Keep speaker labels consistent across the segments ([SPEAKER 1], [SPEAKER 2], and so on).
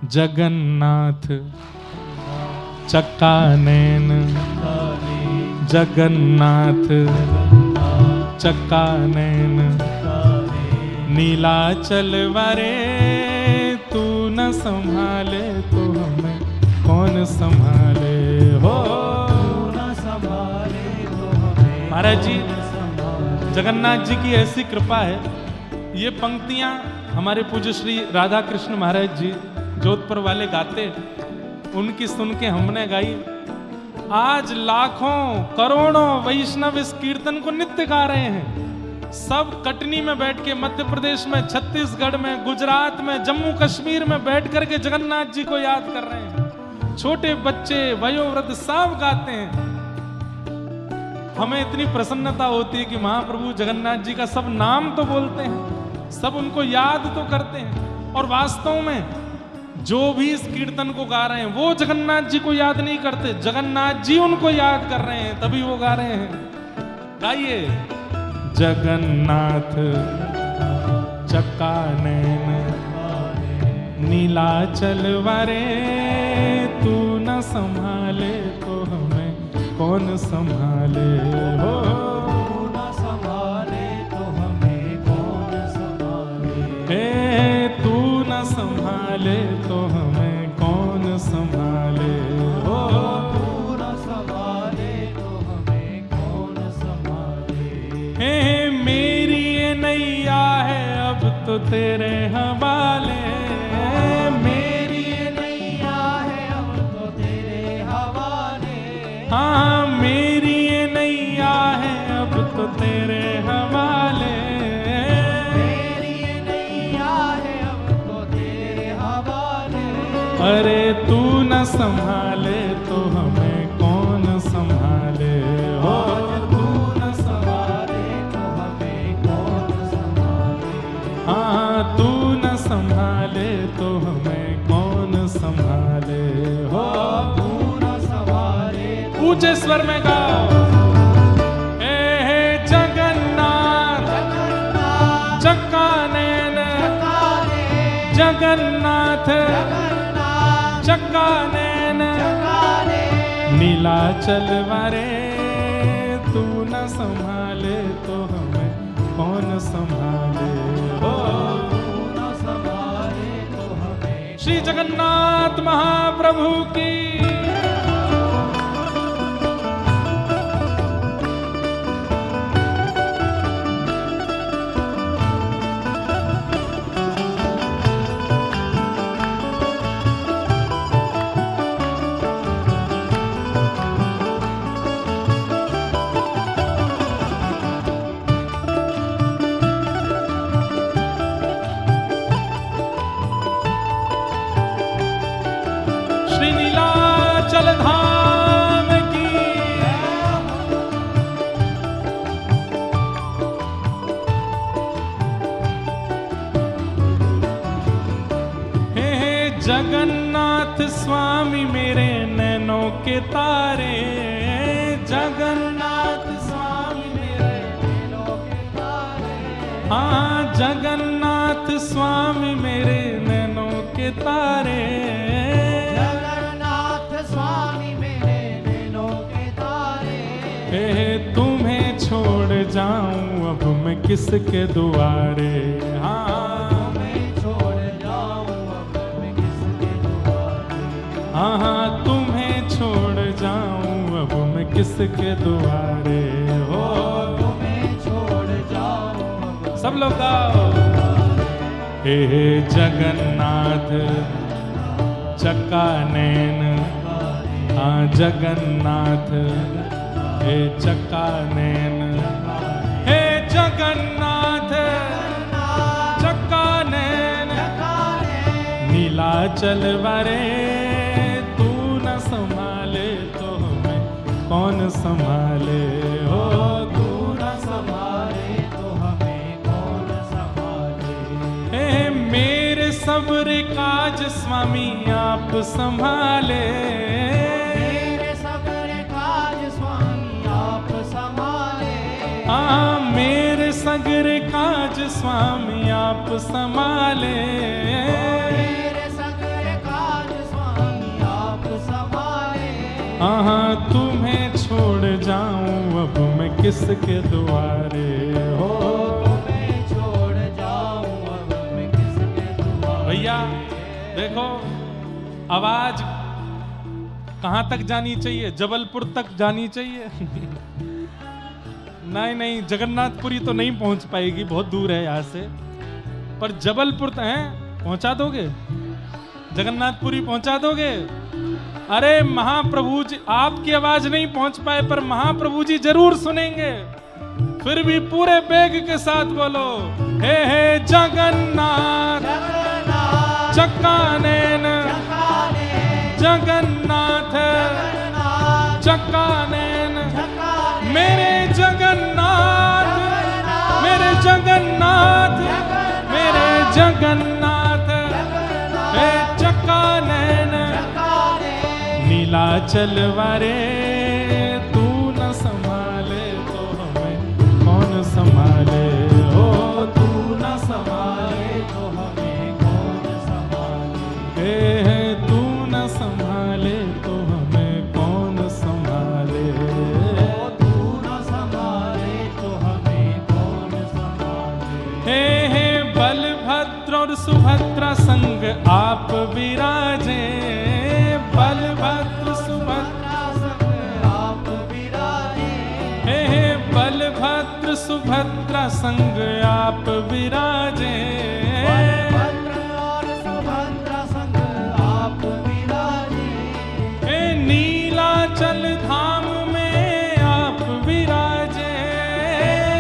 [SPEAKER 1] जगन्नाथ चक्कानैन जगन्नाथ चक्कानैन नीलाचल वारे तू न संभाले तो हमें कौन संभाले हो। महाराज जी जगन्नाथ जी की ऐसी कृपा है, ये पंक्तियां हमारे पूज्य श्री राधा कृष्ण महाराज जी जोधपुर वाले गाते, उनकी सुन के हमने गाई। आज लाखों करोड़ों वैष्णव इस कीर्तन को नित्य गा रहे हैं। सब कटनी में बैठ के, मध्य प्रदेश में, छत्तीसगढ़ में, गुजरात में, जम्मू कश्मीर में बैठ करके जगन्नाथ जी को याद कर रहे हैं। छोटे बच्चे वयोवृद्ध सब गाते हैं। हमें इतनी प्रसन्नता होती है कि महाप्रभु जगन्नाथ जी का सब नाम तो बोलते हैं, सब उनको याद तो करते हैं, और वास्तव में जो भी इस कीर्तन को गा रहे हैं वो जगन्नाथ जी को याद नहीं करते, जगन्नाथ जी उनको याद कर रहे हैं, तभी वो गा रहे हैं। गाइए। जगन्नाथ चक्कानैन नीलाचल वारे तू न संभाले तो हमें कौन संभाले हो। न संभाले तो हमें कौन संभाले, तू न संभाले तो हमें कौन संभाले हो। तू न संभाले तो हमें कौन संभाले। मेरी ये नैया है अब तो तेरे हवाले, मेरी ये नैया है अब तो तेरे हवाले। हाँ मेरी ये नैया है अब तो तेरे हवाले, मेरी ये नैया है अब तो तेरे हवाले। अरे तू न संभाले तो हमें कौन संभाले हो। तू न संभाले तो हमें कौन संभाले। हाँ तू न संभाले तो हमें कौन संभाले हो। ऊंचे स्वर में गाओ। हे जगन्नाथ चक्कानैन जगन्नाथ चक्कानैन नीलाचल वारे तू न संभाले तो हमें कौन संभाले हो। न संभाले तो हमें। श्री जगन्नाथ महाप्रभु की। जगन्नाथ स्वामी मेरे नैनों के तारे, जगन्नाथ स्वामी मेरे नैनों के तारे। हाँ जगन्नाथ स्वामी मेरे नैनों के तारे, जगन्नाथ स्वामी मेरे नैनों के तारे। तुम्हें छोड़ जाऊं अब मैं किसके दुआरे। हाँ हाँ तुम्हें छोड़ जाऊं अब मैं किसके दुआरे हो। तुम्हें छोड़ जाऊं। सब लोग गाओ। हे जगन्नाथ चक्कानैन। हाँ जगन्नाथ हे चक्कानैन। हे जगन्नाथ चक्कानैन नीलाचल वारे संभाले तो हमें कौन संभाले हो। तू न संभाले तो हमें कौन संभाले। हे मेरे सब्र काज स्वामी आप संभाले, मेरे सब्र काज स्वामी आप संभाले। हाँ मेरे सग्र काज स्वामी आप संभाले, मेरे सग्र काज हाँ तुम्हें छोड़ जाऊं अब मैं किसके दुआरे हो,
[SPEAKER 2] तुम्हें छोड़ जाऊं अब मैं किसके दुआरे।
[SPEAKER 1] भैया देखो आवाज कहाँ तक जानी चाहिए, जबलपुर तक जानी चाहिए नहीं जगन्नाथपुरी तो नहीं पहुंच पाएगी, बहुत दूर है यहाँ से, पर जबलपुर तक है पहुंचा दोगे, जगन्नाथपुरी पहुंचा दोगे। अरे महाप्रभु जी आपकी आवाज नहीं पहुंच पाए पर महाप्रभु जी जरूर सुनेंगे, फिर भी पूरे बेग के साथ बोलो हे जगन्नाथ चक्कानैन जगन्नाथ चक्कानैन, मेरे जगन्नाथ मेरे जगन्नाथ मेरे जगन्नाथ हे चक्कानैन नीलाचल वारे तू न संभाले तो हमें कौन संभाले, हो तू न संभाले तो हमें कौन संभाले, हे तू न संभाले तो हमें कौन संभाले,
[SPEAKER 2] ओ तू न संभाले तो हमें कौन संभाले।
[SPEAKER 1] हे बलभद्र और सुभद्रा संग आप विराजे, बलभद्र सुभद्रा
[SPEAKER 2] संग आप विराजे,
[SPEAKER 1] हे बलभद्र सुभद्रा संग आप विराजे,
[SPEAKER 2] बलभद्र और सुभद्रा संग आप विराजे,
[SPEAKER 1] हे नीलाचल धाम में आप विराजे,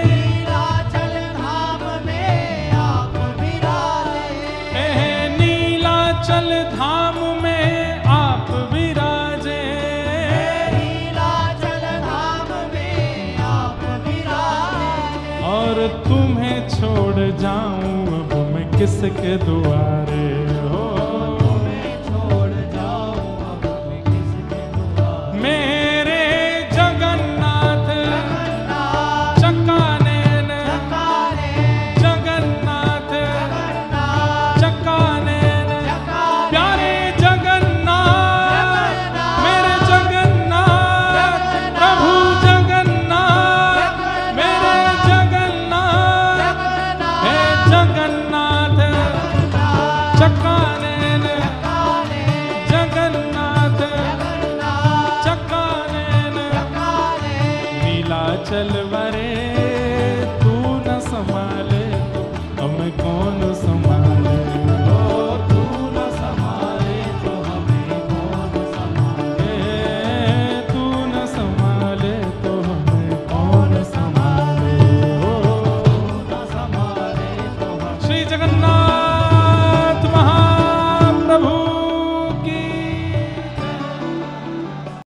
[SPEAKER 2] नीलाचल धाम में आप विराजे,
[SPEAKER 1] हे नीलाचल धाम में आप विराजे,
[SPEAKER 2] नीलाचल धाम में आप विराजे।
[SPEAKER 1] और तुम्हें छोड़ जाऊं अब मैं किसके दुआरे